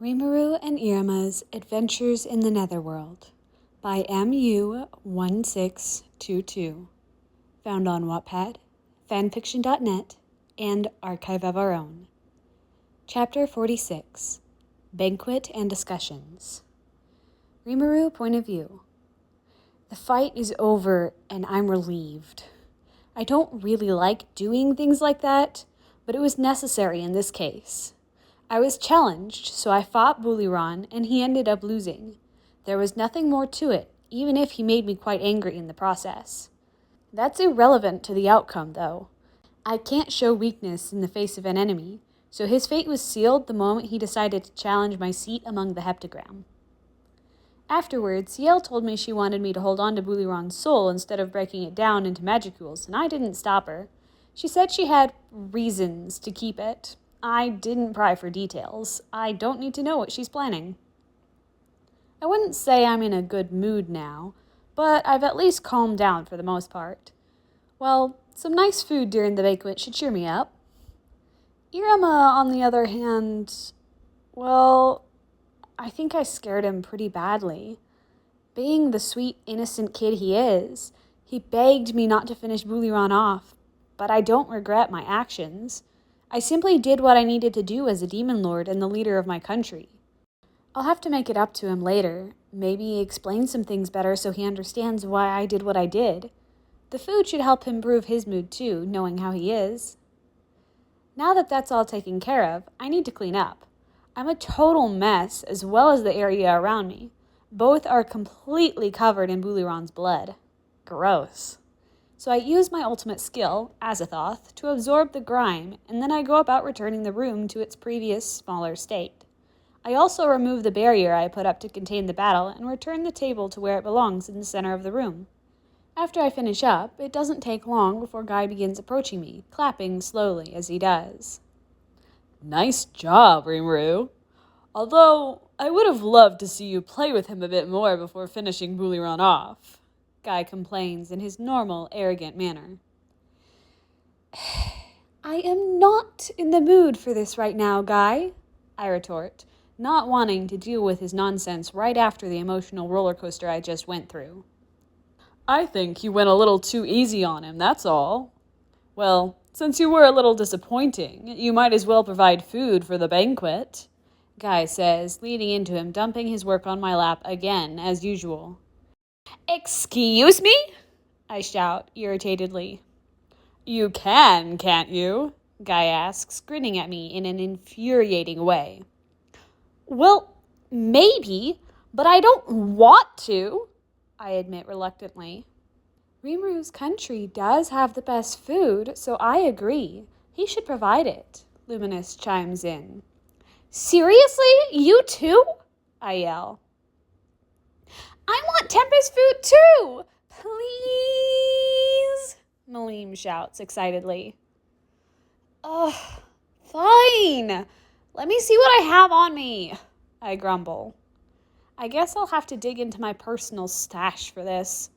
Rimuru and Iruma's Adventures in the Netherworld by MU1622. Found on Wattpad, fanfiction.net, and Archive of Our Own. Chapter 46. Banquet and Discussions. Rimuru point of view. The fight is over and I'm relieved. I don't really like doing things like that, but it was necessary in this case. I was challenged, so I fought Buliran, and he ended up losing. There was nothing more to it, even if he made me quite angry in the process. That's irrelevant to the outcome, though. I can't show weakness in the face of an enemy, so his fate was sealed the moment he decided to challenge my seat among the heptagram. Afterwards, Ciel told me she wanted me to hold on to Buliran's soul instead of breaking it down into magicules, and I didn't stop her. She said she had reasons to keep it. I didn't pry for details. I don't need to know what she's planning. I wouldn't say I'm in a good mood now, but I've at least calmed down for the most part. Well, some nice food during the banquet should cheer me up. Iruma, on the other hand, well, I think I scared him pretty badly. Being the sweet, innocent kid he is, he begged me not to finish Buliran off, but I don't regret my actions. I simply did what I needed to do as a demon lord and the leader of my country. I'll have to make it up to him later, maybe explain some things better so he understands why I did what I did. The food should help improve his mood too, knowing how he is. Now that that's all taken care of, I need to clean up. I'm a total mess, as well as the area around me. Both are completely covered in Buliran's blood. Gross. So I use my ultimate skill, Azathoth, to absorb the grime, and then I go about returning the room to its previous, smaller state. I also remove the barrier I put up to contain the battle and return the table to where it belongs in the center of the room. After I finish up, it doesn't take long before Guy begins approaching me, clapping slowly as he does. Nice job, Rimuru. Although, I would have loved to see you play with him a bit more before finishing Buliran off. Guy complains in his normal, arrogant manner. I am not in the mood for this right now, Guy, I retort, not wanting to deal with his nonsense right after the emotional roller coaster I just went through. I think you went a little too easy on him, that's all. Well, since you were a little disappointing, you might as well provide food for the banquet, Guy says, leaning into him, dumping his work on my lap again, as usual. Excuse me? I shout, irritatedly. You can, can't you? Guy asks, grinning at me in an infuriating way. Well, maybe, but I don't want to, I admit reluctantly. Rimuru's country does have the best food, so I agree. He should provide it, Luminous chimes in. Seriously? You too? I yell. I want Tempest food too! Please! Malim shouts excitedly. Ugh, fine. Let me see what I have on me, I grumble. I guess I'll have to dig into my personal stash for this.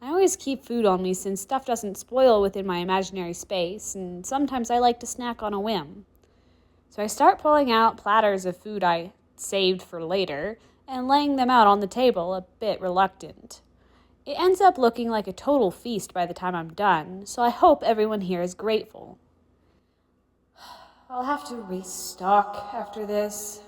I always keep food on me since stuff doesn't spoil within my imaginary space, and sometimes I like to snack on a whim. So I start pulling out platters of food I saved for later, and laying them out on the table, a bit reluctant. It ends up looking like a total feast by the time I'm done, so I hope everyone here is grateful. I'll have to restock after this.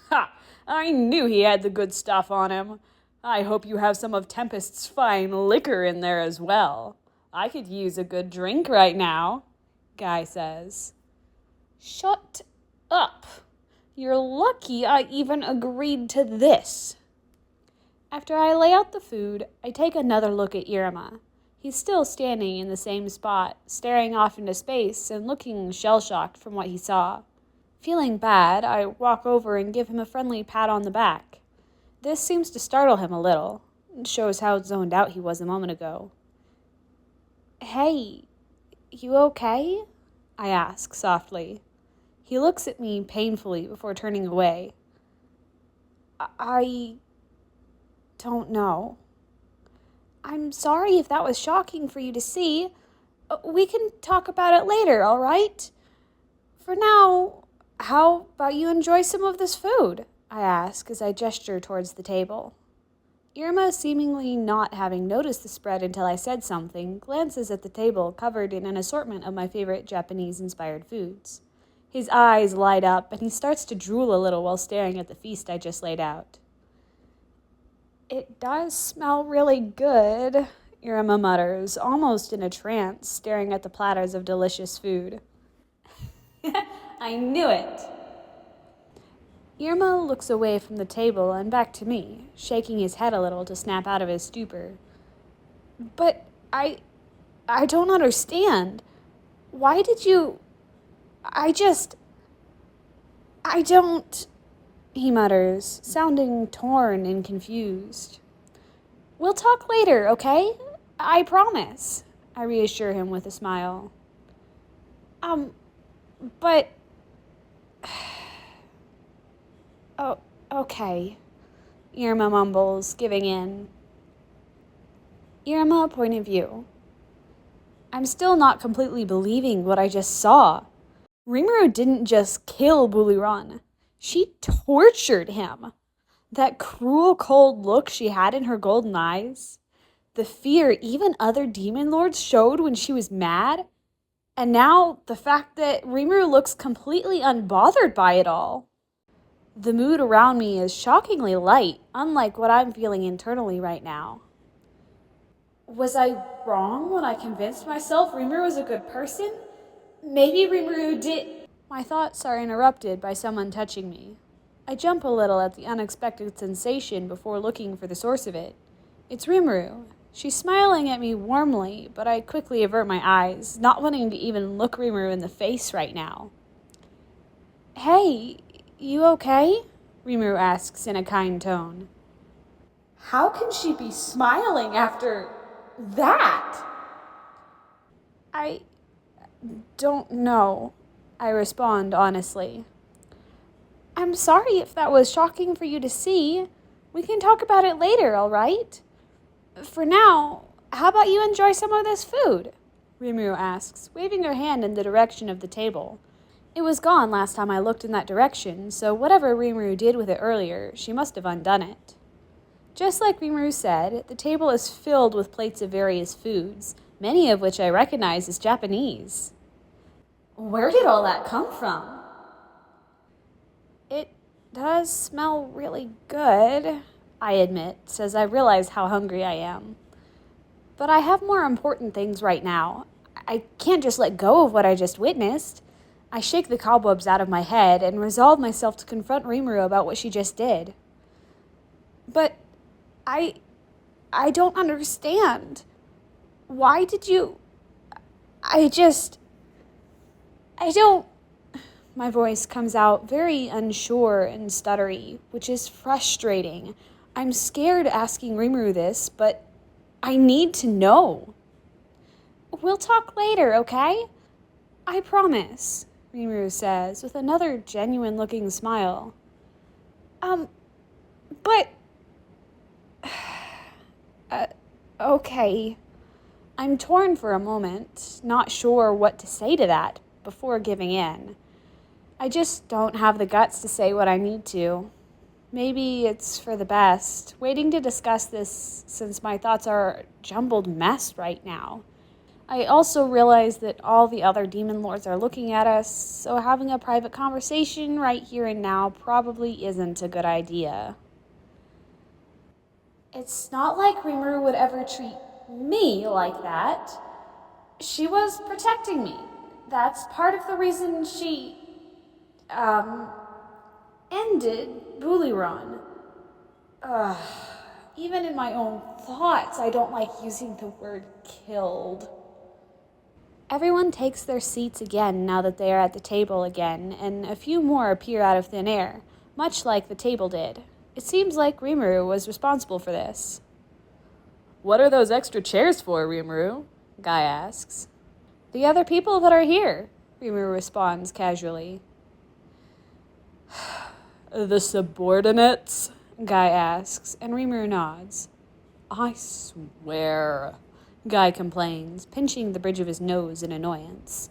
Ha! I knew he had the good stuff on him. I hope you have some of Tempest's fine liquor in there as well. I could use a good drink right now, Guy says. Shut up. You're lucky I even agreed to this. After I lay out the food, I take another look at Iruma. He's still standing in the same spot, staring off into space and looking shell-shocked from what he saw. Feeling bad, I walk over and give him a friendly pat on the back. This seems to startle him a little. It shows how zoned out he was a moment ago. Hey, you okay? I ask softly. He looks at me painfully before turning away. I don't know. I'm sorry if that was shocking for you to see. We can talk about it later, all right? For now, How about you enjoy some of this food? I ask as I gesture towards the table. Iruma, seemingly not having noticed the spread until I said something, glances at the table covered in an assortment of my favorite Japanese-inspired foods. His eyes light up, and he starts to drool a little while staring at the feast I just laid out. It does smell really good, Iruma mutters, almost in a trance, staring at the platters of delicious food. I knew it! Irma looks away from the table and back to me, shaking his head a little to snap out of his stupor. But I don't understand. Why did you... I don't... he mutters, sounding torn and confused. We'll talk later, okay? I promise, I reassure him with a smile. But... Oh, okay, Irma mumbles, giving in. Irma, point of view. I'm still not completely believing what I just saw. Rimuru didn't just kill Buliran. She tortured him. That cruel, cold look she had in her golden eyes. The fear even other demon lords showed when she was mad. And now the fact that Rimuru looks completely unbothered by it all. The mood around me is shockingly light, unlike what I'm feeling internally right now. Was I wrong when I convinced myself Rimuru was a good person? Maybe Rimuru did... My thoughts are interrupted by someone touching me. I jump a little at the unexpected sensation before looking for the source of it. It's Rimuru. She's smiling at me warmly, but I quickly avert my eyes, not wanting to even look Rimuru in the face right now. Hey, you okay? Rimuru asks in a kind tone. How can she be smiling after that? I don't know, I respond honestly. I'm sorry if that was shocking for you to see. We can talk about it later, all right? For now, how about you enjoy some of this food? Rimuru asks, waving her hand in the direction of the table. It was gone last time I looked in that direction, so whatever Rimuru did with it earlier, she must have undone it. Just like Rimuru said, the table is filled with plates of various foods, many of which I recognize as Japanese. Where did all that come from? It does smell really good, I admit, as I realize how hungry I am. But I have more important things right now. I can't just let go of what I just witnessed. I shake the cobwebs out of my head and resolve myself to confront Rimuru about what she just did. But I don't understand. Why did you... I don't... My voice comes out very unsure and stuttery, which is frustrating. I'm scared asking Rimuru this, but I need to know. We'll talk later, okay? I promise, Rimuru says with another genuine-looking smile. But... okay. I'm torn for a moment, not sure what to say to that before giving in. I just don't have the guts to say what I need to. Maybe it's for the best, waiting to discuss this since my thoughts are a jumbled mess right now. I also realize that all the other demon lords are looking at us, so having a private conversation right here and now probably isn't a good idea. It's not like Rimuru would ever treat me like that. She was protecting me. That's part of the reason she, ended Buliran. Even in my own thoughts, I don't like using the word killed. Everyone takes their seats again now that they are at the table again, and a few more appear out of thin air, much like the table did. It seems like Rimuru was responsible for this. What are those extra chairs for, Rimuru? Guy asks. The other people that are here, Rimuru responds casually. The subordinates? Guy asks, and Rimuru nods. I swear, Guy complains, pinching the bridge of his nose in annoyance.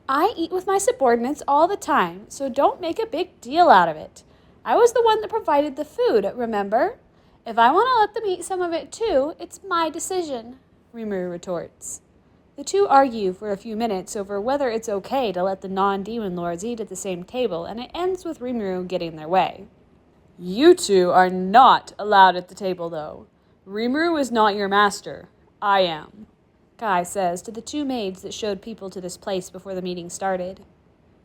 I eat with my subordinates all the time, so don't make a big deal out of it. I was the one that provided the food, remember? If I want to let them eat some of it too, it's my decision, Rimuru retorts. The two argue for a few minutes over whether it's okay to let the non-demon lords eat at the same table, and it ends with Rimuru getting their way. You two are not allowed at the table, though. Rimuru is not your master. I am, Guy says to the two maids that showed people to this place before the meeting started.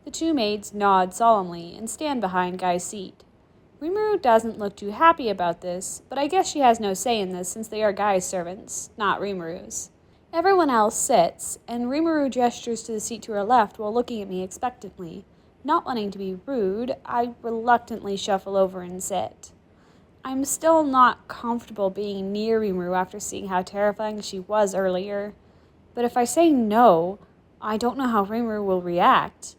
The two maids nod solemnly and stand behind Guy's seat. Rimuru doesn't look too happy about this, but I guess she has no say in this since they are Guy's servants, not Rimuru's. Everyone else sits, and Rimuru gestures to the seat to her left while looking at me expectantly. Not wanting to be rude, I reluctantly shuffle over and sit. I'm still not comfortable being near Rimuru after seeing how terrifying she was earlier. But if I say no, I don't know how Rimuru will react.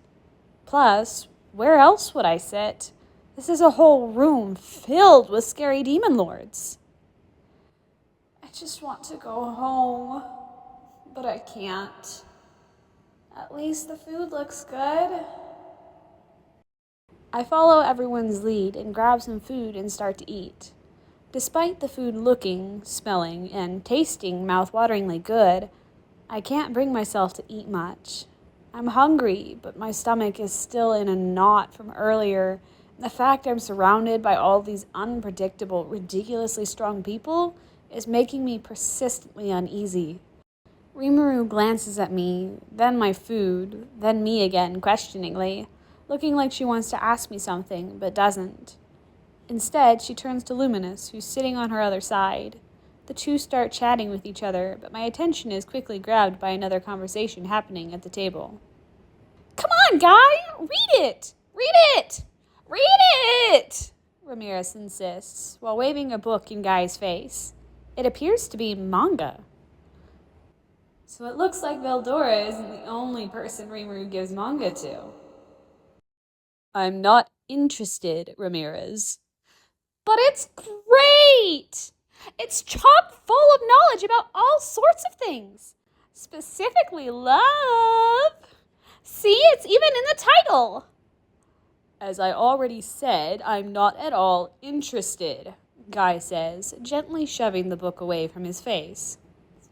Plus, where else would I sit? This is a whole room filled with scary demon lords. I just want to go home, but I can't. At least the food looks good. I follow everyone's lead and grab some food and start to eat. Despite the food looking, smelling, and tasting mouth-wateringly good, I can't bring myself to eat much. I'm hungry, but my stomach is still in a knot from earlier. The fact I'm surrounded by all these unpredictable, ridiculously strong people is making me persistently uneasy. Rimuru glances at me, then my food, then me again questioningly, looking like she wants to ask me something, but doesn't. Instead, she turns to Luminous, who's sitting on her other side. The two start chatting with each other, but my attention is quickly grabbed by another conversation happening at the table. Come on, Guy! Read it! Read it! Read it! Ramirez insists, while waving a book in Guy's face. It appears to be manga. So it looks like Veldora isn't the only person Rimuru gives manga to. I'm not interested, Ramirez. But it's great! It's chock full of knowledge about all sorts of things. Specifically love. See, it's even in the title. As I already said, I'm not at all interested, Guy says, gently shoving the book away from his face.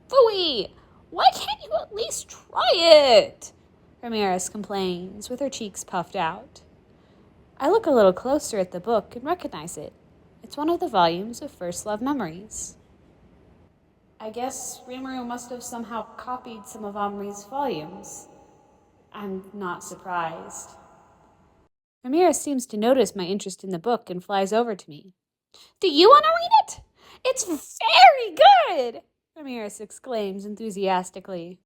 Phooey! Why can't you at least try it? Ramirez complains, with her cheeks puffed out. I look a little closer at the book and recognize it. It's one of the volumes of First Love Memories. I guess Rimuru must have somehow copied some of Omri's volumes. I'm not surprised. Ramirez seems to notice my interest in the book and flies over to me. Do you want to read it? It's very good! Ramirez exclaims enthusiastically.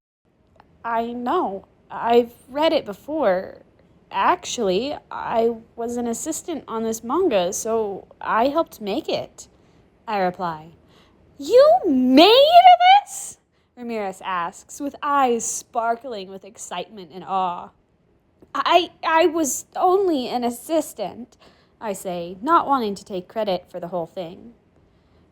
I know. I've read it before. Actually, I was an assistant on this manga, so I helped make it, I reply. You made this? Ramirez asks, with eyes sparkling with excitement and awe. I was only an assistant, I say, not wanting to take credit for the whole thing.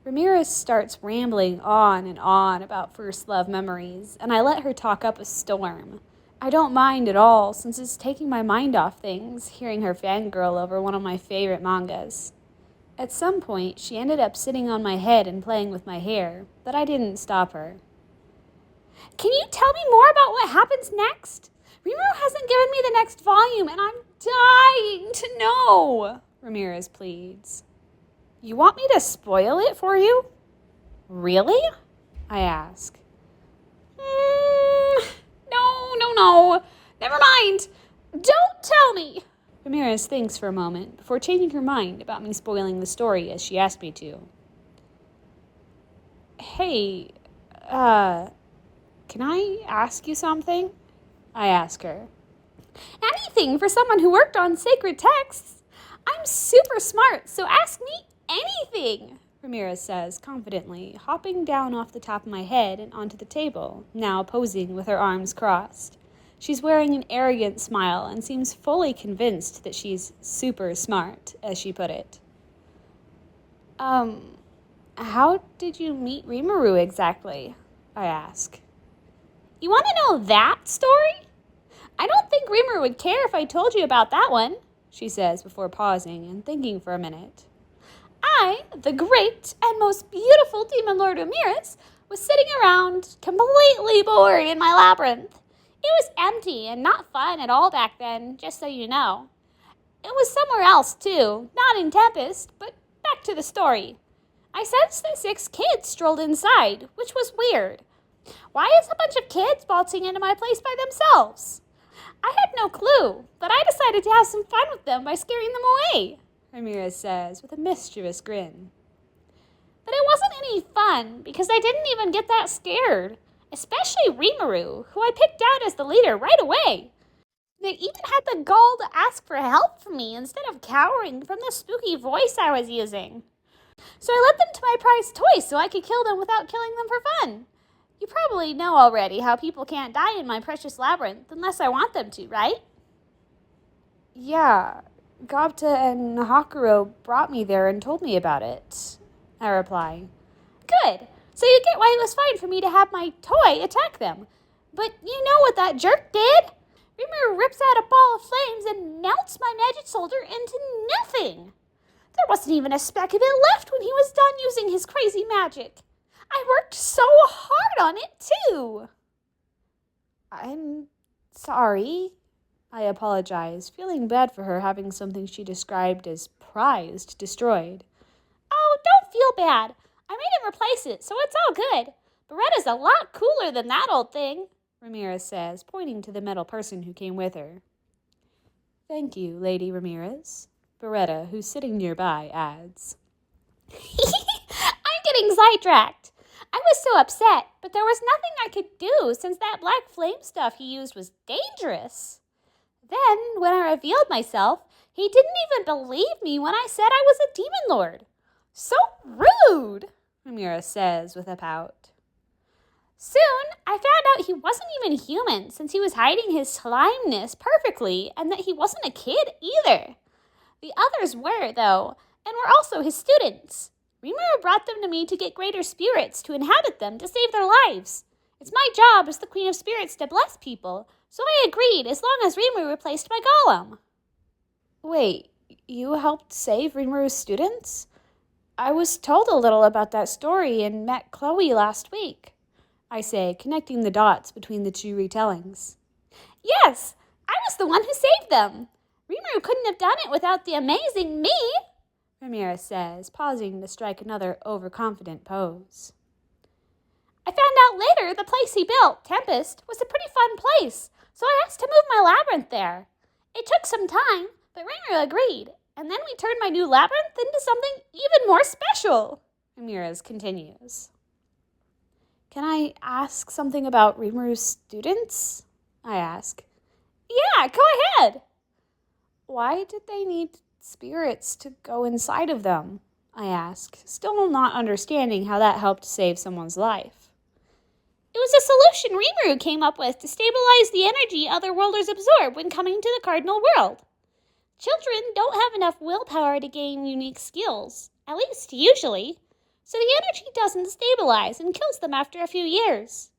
Ramirez starts rambling on and on about First Love Memories, and I let her talk up a storm. I don't mind at all, since it's taking my mind off things, hearing her fangirl over one of my favorite mangas. At some point, she ended up sitting on my head and playing with my hair, but I didn't stop her. Can you tell me more about what happens next? Rimuru hasn't given me the next volume, and I'm dying to know, Ramirez pleads. You want me to spoil it for you? Really? I ask. No. Never mind. Don't tell me. Ramirez thinks for a moment before changing her mind about me spoiling the story as she asked me to. Hey, can I ask you something? I ask her. Anything for someone who worked on sacred texts. I'm super smart, so ask me anything, Ramirez says confidently, hopping down off the top of my head and onto the table, now posing with her arms crossed. She's wearing an arrogant smile and seems fully convinced that she's super smart, as she put it. How did you meet Rimuru exactly? I ask. You want to know that story? I don't think Rimuru would care if I told you about that one, she says before pausing and thinking for a minute. I, the great and most beautiful Demon Lord Ramirez, was sitting around completely bored in my labyrinth. It was empty and not fun at all back then, just so you know. It was somewhere else, too, not in Tempest, but back to the story. I sensed that 6 kids strolled inside, which was weird. Why is a bunch of kids waltzing into my place by themselves? I had no clue, but I decided to have some fun with them by scaring them away, Ramirez says with a mischievous grin. But it wasn't any fun because I didn't even get that scared, especially Rimuru, who I picked out as the leader right away. They even had the gall to ask for help from me instead of cowering from the spooky voice I was using. So I led them to my prized toys so I could kill them without killing them for fun. You probably know already how people can't die in my precious labyrinth unless I want them to, right? Yeah, Gobta and Hakuro brought me there and told me about it, I reply. Good. So you get why it was fine for me to have my toy attack them. But you know what that jerk did? Rimuru rips out a ball of flames and melts my magic soldier into nothing. There wasn't even a speck of it left when he was done using his crazy magic. I worked so hard on it, too. I'm sorry, I apologize, feeling bad for her having something she described as prized destroyed. Oh, don't feel bad. I made him replace it, so it's all good. Beretta's a lot cooler than that old thing, Ramirez says, pointing to the metal person who came with her. Thank you, Lady Ramirez, Beretta, who's sitting nearby, adds. I'm getting sidetracked. I was so upset, but there was nothing I could do since that black flame stuff he used was dangerous. Then, when I revealed myself, he didn't even believe me when I said I was a demon lord. So rude, Ramirez says with a pout. Soon, I found out he wasn't even human since he was hiding his slimeness perfectly and that he wasn't a kid either. The others were, though, and were also his students. Rimuru brought them to me to get greater spirits to inhabit them to save their lives. It's my job as the Queen of Spirits to bless people, so I agreed as long as Rimuru replaced my golem. Wait, you helped save Rimuru's students? I was told a little about that story and met Chloe last week, I say, connecting the dots between the two retellings. Yes, I was the one who saved them. Rimuru couldn't have done it without the amazing me, Ramirez says, pausing to strike another overconfident pose. I found out later the place he built, Tempest, was a pretty fun place, so I asked to move my labyrinth there. It took some time, but Rimuru agreed, and then we turned my new labyrinth into something even more special, Ramirez continues. Can I ask something about Rimuru's students? I ask. Yeah, go ahead. Why did they need spirits to go inside of them? I ask, still not understanding how that helped save someone's life. It was a solution Rimuru came up with to stabilize the energy otherworlders absorb when coming to the Cardinal World. Children don't have enough willpower to gain unique skills, at least usually, so the energy doesn't stabilize and kills them after a few years.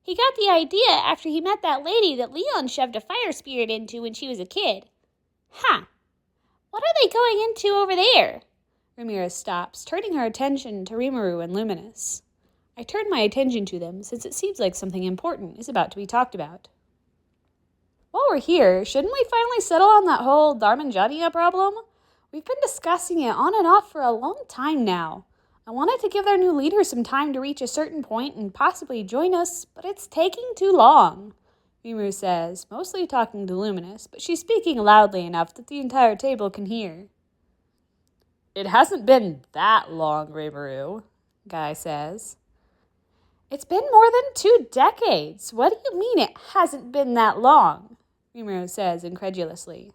He got the idea after he met that lady that Leon shoved a fire spirit into when she was a kid. Huh. What are they going into over there? Ramirez stops, turning her attention to Rimuru and Luminous. I turn my attention to them since it seems like something important is about to be talked about. While we're here, shouldn't we finally settle on that whole Dharmanjanya problem? We've been discussing it on and off for a long time now. I wanted to give their new leader some time to reach a certain point and possibly join us, but it's taking too long, Rimuru says, mostly talking to Luminous, but she's speaking loudly enough that the entire table can hear. It hasn't been that long, Rimuru, Guy says. It's been more than 2 decades. What do you mean it hasn't been that long? Rimuru says incredulously.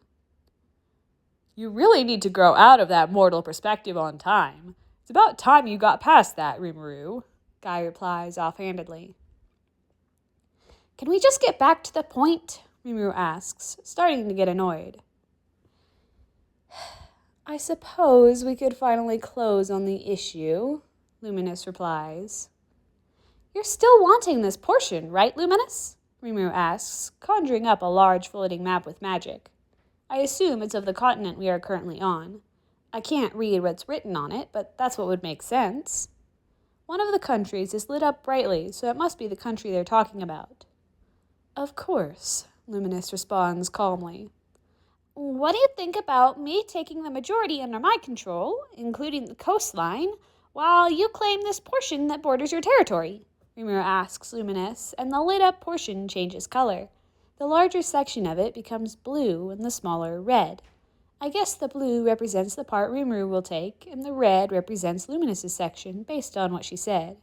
You really need to grow out of that mortal perspective on time. It's about time you got past that, Rimuru, Guy replies offhandedly. Can we just get back to the point? Rimuru asks, starting to get annoyed. I suppose we could finally close on the issue, Luminous replies. You're still wanting this portion, right, Luminous? Rimuru asks, conjuring up a large floating map with magic. I assume it's of the continent we are currently on. I can't read what's written on it, but that's what would make sense. One of the countries is lit up brightly, so it must be the country they're talking about. Of course, Luminous responds calmly. What do you think about me taking the majority under my control, including the coastline, while you claim this portion that borders your territory? Rimuru asks Luminous, and the lit-up portion changes color. The larger section of it becomes blue and the smaller red. I guess the blue represents the part Rimuru will take, and the red represents Luminous's section, based on what she said.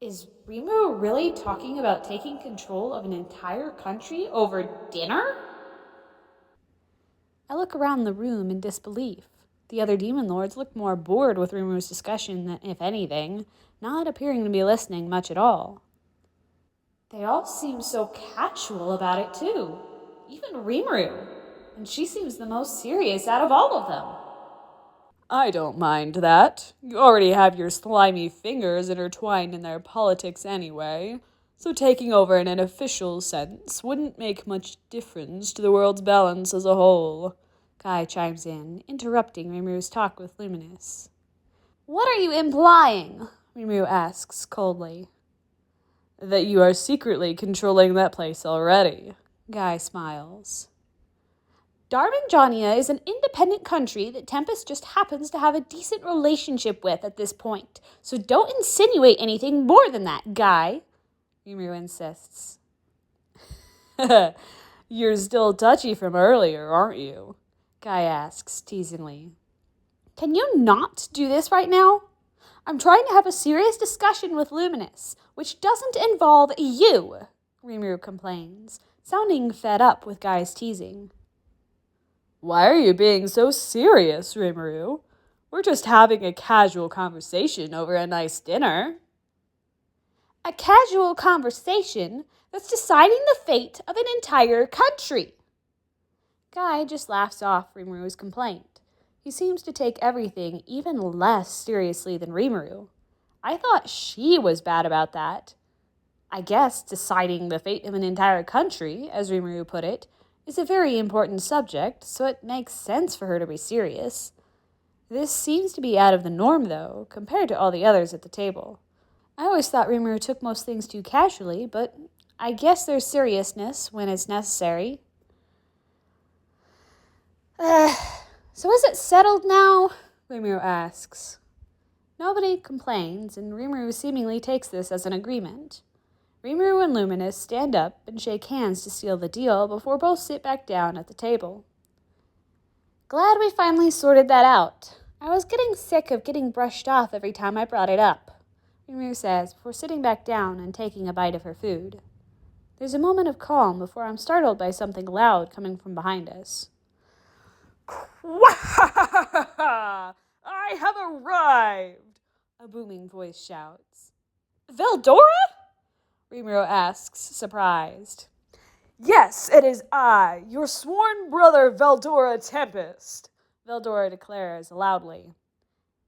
Is Rimuru really talking about taking control of an entire country over dinner? I look around the room in disbelief. The other demon lords look more bored with Rimuru's discussion than, if anything, not appearing to be listening much at all. They all seem so casual about it, too. Even Rimuru. And she seems the most serious out of all of them. I don't mind that. You already have your slimy fingers intertwined in their politics anyway, so taking over in an official sense wouldn't make much difference to the world's balance as a whole. Kai chimes in, interrupting Rimuru's talk with Luminous. What are you implying? Rimuru asks coldly. That you are secretly controlling that place already. Guy smiles. Darmanjania is an independent country that Tempest just happens to have a decent relationship with at this point, so don't insinuate anything more than that, Guy, Rimuru insists. You're still touchy from earlier, aren't you? Guy asks teasingly. Can you not do this right now? I'm trying to have a serious discussion with Luminous, which doesn't involve you, Rimuru complains, sounding fed up with Guy's teasing. Why are you being so serious, Rimuru? We're just having a casual conversation over a nice dinner. A casual conversation that's deciding the fate of an entire country. Guy just laughs off Rimuru's complaint. He seems to take everything even less seriously than Rimuru. I thought she was bad about that. I guess deciding the fate of an entire country, as Rimuru put it, is a very important subject, so it makes sense for her to be serious. This seems to be out of the norm, though, compared to all the others at the table. I always thought Rimuru took most things too casually, but I guess there's seriousness when it's necessary. So is it settled now? Rimuru asks. Nobody complains, and Rimuru seemingly takes this as an agreement. Rimuru and Luminous stand up and shake hands to seal the deal before both sit back down at the table. Glad we finally sorted that out. I was getting sick of getting brushed off every time I brought it up, Rimuru says before sitting back down and taking a bite of her food. There's a moment of calm before I'm startled by something loud coming from behind us. I have arrived! A booming voice shouts. Veldora? Rimuru asks, surprised. Yes, it is I, your sworn brother Veldora Tempest, Veldora declares loudly.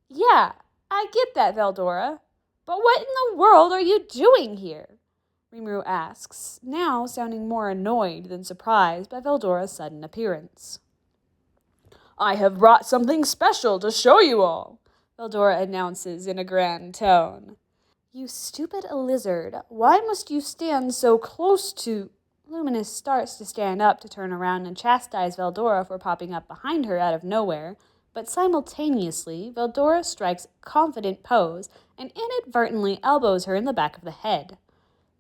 Yeah, I get that, Veldora. But what in the world are you doing here? Rimuru asks, now sounding more annoyed than surprised by Veldora's sudden appearance. I have brought something special to show you all, Veldora announces in a grand tone. You stupid lizard, why must you stand so close to... Luminous starts to stand up to turn around and chastise Veldora for popping up behind her out of nowhere, but simultaneously, Veldora strikes a confident pose and inadvertently elbows her in the back of the head.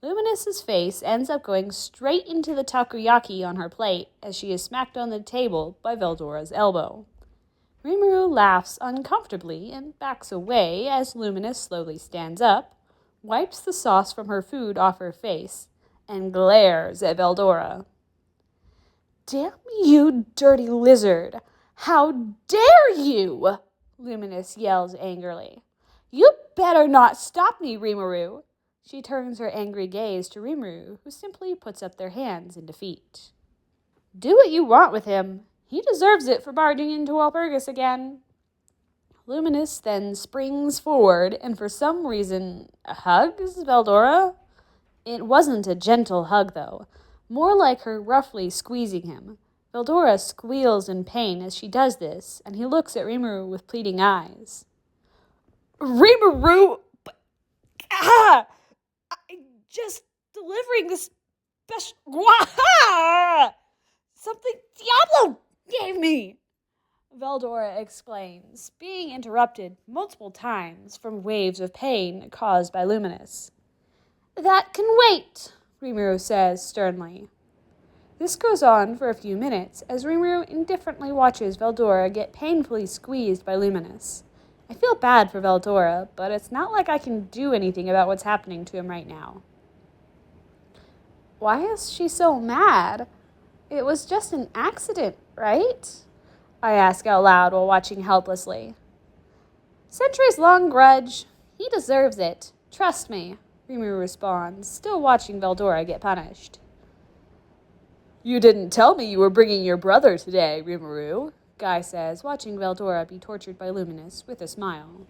Luminous's face ends up going straight into the takoyaki on her plate as she is smacked on the table by Veldora's elbow. Rimuru laughs uncomfortably and backs away as Luminous slowly stands up, wipes the sauce from her food off her face, and glares at Veldora. Damn you, dirty lizard! How dare you! Luminous yells angrily. You better not stop me, Rimuru! She turns her angry gaze to Rimuru, who simply puts up their hands in defeat. Do what you want with him. He deserves it for barging into Walpurgis again. Luminous then springs forward and for some reason hugs Veldora. It wasn't a gentle hug, though, more like her roughly squeezing him. Veldora squeals in pain as she does this, and he looks at Rimuru with pleading eyes. Rimuru! I'm just delivering the special... Something Diablo gave me! Veldora explains, being interrupted multiple times from waves of pain caused by Luminous. That can wait, Rimuru says sternly. This goes on for a few minutes as Rimuru indifferently watches Veldora get painfully squeezed by Luminous. I feel bad for Veldora, but it's not like I can do anything about what's happening to him right now. Why is she so mad? It was just an accident, right? I ask out loud while watching helplessly. Centuries-long grudge. He deserves it. Trust me, Rimuru responds, still watching Veldora get punished. You didn't tell me you were bringing your brother today, Rimuru, Guy says, watching Veldora be tortured by Luminous with a smile.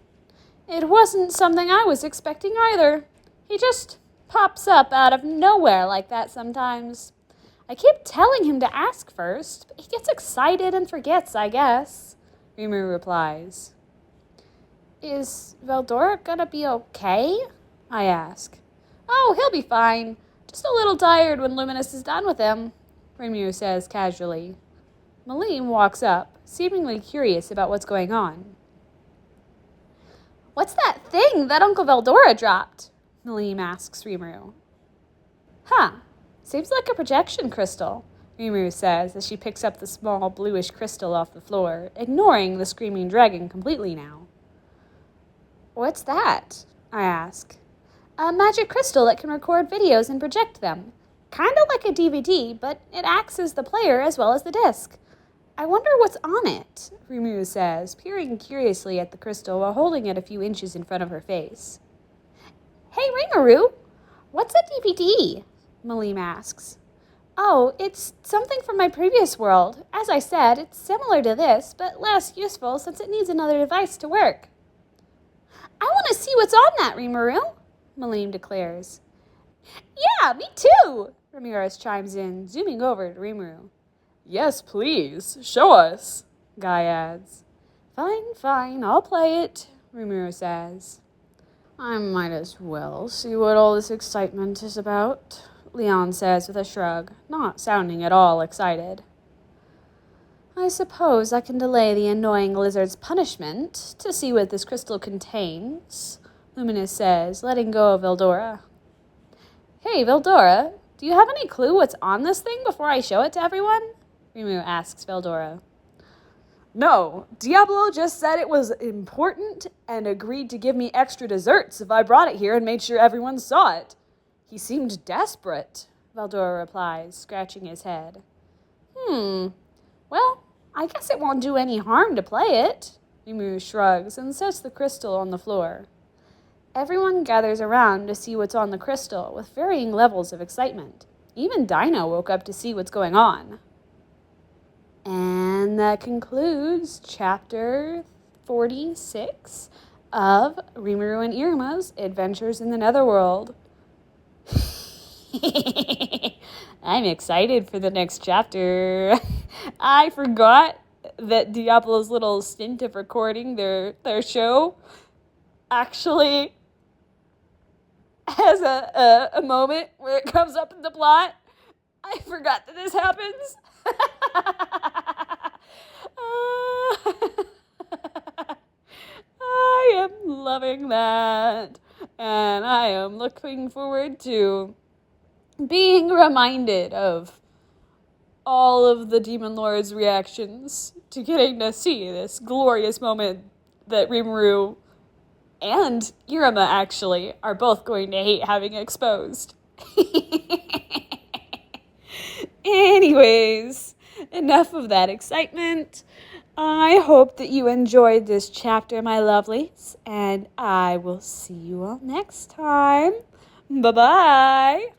It wasn't something I was expecting either. He just pops up out of nowhere like that sometimes. I keep telling him to ask first, but he gets excited and forgets, I guess, Rimuru replies. Is Veldora gonna be okay? I ask. Oh, he'll be fine. Just a little tired when Luminous is done with him, Rimuru says casually. Malim walks up, seemingly curious about what's going on. What's that thing that Uncle Veldora dropped? Malim asks Rimuru. Huh. Seems like a projection crystal, Rimuru says as she picks up the small bluish crystal off the floor, ignoring the screaming dragon completely now. What's that? I ask. A magic crystal that can record videos and project them. Kind of like a DVD, but it acts as the player as well as the disc. I wonder what's on it, Rimuru says, peering curiously at the crystal while holding it a few inches in front of her face. Hey, Rimuru, what's a DVD? Malim asks. Oh, it's something from my previous world. As I said, it's similar to this, but less useful since it needs another device to work. I want to see what's on that, Rimuru, Malim declares. Yeah, me too, Ramirez chimes in, zooming over to Rimuru. Yes, please, show us, Guy adds. Fine, I'll play it, Rimuru says. I might as well see what all this excitement is about, Leon says with a shrug, not sounding at all excited. I suppose I can delay the annoying lizard's punishment to see what this crystal contains, Luminous says, letting go of Veldora. Hey, Veldora, do you have any clue what's on this thing before I show it to everyone? Rimuru asks Veldora. No, Diablo just said it was important and agreed to give me extra desserts if I brought it here and made sure everyone saw it. He seemed desperate, Veldora replies, scratching his head. Well, I guess it won't do any harm to play it, Rimuru shrugs and sets the crystal on the floor. Everyone gathers around to see what's on the crystal with varying levels of excitement. Even Dino woke up to see what's going on. And that concludes chapter 46 of Rimuru and Iruma's Adventures in the Netherworld. I'm excited for the next chapter. I forgot that Diablo's little stint of recording their show actually has a moment where it comes up in the plot. I forgot that this happens. I am loving that. And I am looking forward to being reminded of all of the Demon Lord's reactions to getting to see this glorious moment that Rimuru and Iruma actually are both going to hate having exposed. Anyways, enough of that excitement. I hope that you enjoyed this chapter, my lovelies, and I will see you all next time. Bye-bye.